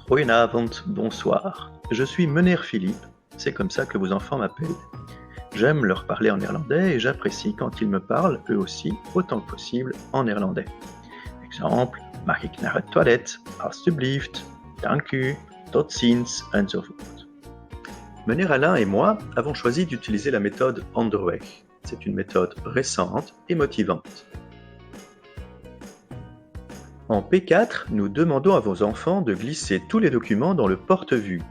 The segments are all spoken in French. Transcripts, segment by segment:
Goedenavond, bonsoir. Je suis Meneer Philippe, c'est comme ça que vos enfants m'appellent. J'aime leur parler en néerlandais et j'apprécie quand ils me parlent, eux aussi, autant que possible, en néerlandais. Exemple, mag ik naar het toilet, alstublieft, dank u, tot ziens, enzovoort. Meneer Alain et moi avons choisi d'utiliser la méthode Onderweg. C'est une méthode récente et motivante. En P4, nous demandons à vos enfants de glisser tous les documents dans le porte-vue.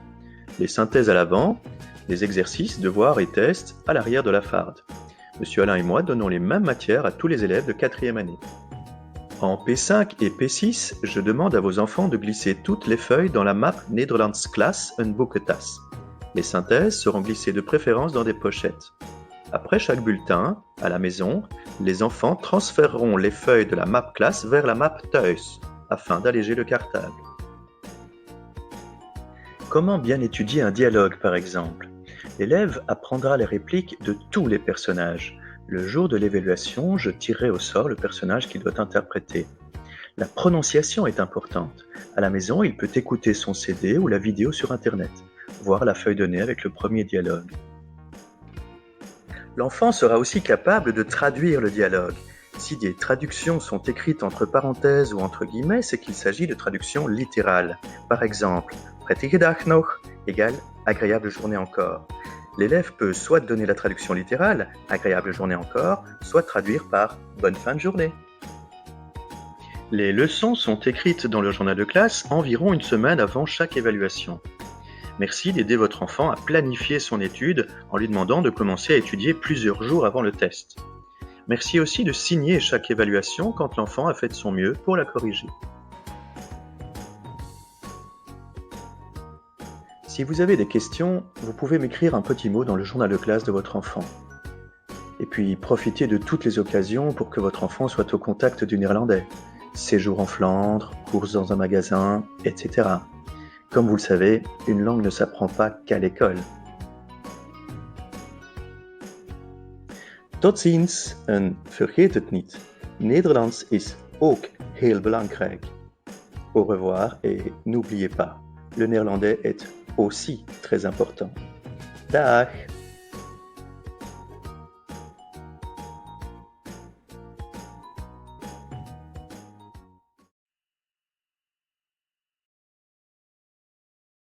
Les synthèses à l'avant, les exercices, devoirs et tests à l'arrière de la farde. Monsieur Alain et moi donnons les mêmes matières à tous les élèves de 4e année. En P5 et P6, je demande à vos enfants de glisser toutes les feuilles dans la map Nederlands Klas een boekentas. Les synthèses seront glissées de préférence dans des pochettes. Après chaque bulletin, à la maison, les enfants transféreront les feuilles de la map classe vers la map thuis, afin d'alléger le cartable. Comment bien étudier un dialogue, par exemple? L'élève apprendra les répliques de tous les personnages. Le jour de l'évaluation, je tirerai au sort le personnage qu'il doit interpréter. La prononciation est importante. À la maison, il peut écouter son CD ou la vidéo sur Internet, voir la feuille de nez avec le premier dialogue. L'enfant sera aussi capable de traduire le dialogue. Si des traductions sont écrites entre parenthèses ou entre guillemets, c'est qu'il s'agit de traductions littérales. Par exemple, prettige dag nog égale agréable journée encore. L'élève peut soit donner la traduction littérale, agréable journée encore, soit traduire par bonne fin de journée. Les leçons sont écrites dans le journal de classe environ une semaine avant chaque évaluation. Merci d'aider votre enfant à planifier son étude en lui demandant de commencer à étudier plusieurs jours avant le test. Merci aussi de signer chaque évaluation quand l'enfant a fait de son mieux pour la corriger. Si vous avez des questions, vous pouvez m'écrire un petit mot dans le journal de classe de votre enfant. Et puis profitez de toutes les occasions pour que votre enfant soit au contact du néerlandais. Séjour en Flandre, courses dans un magasin, etc. Comme vous le savez, une langue ne s'apprend pas qu'à l'école. Tot ziens en vergeet het niet. Nederlands is ook heel belangrijk. Au revoir et n'oubliez pas, le néerlandais est aussi très important. Dag!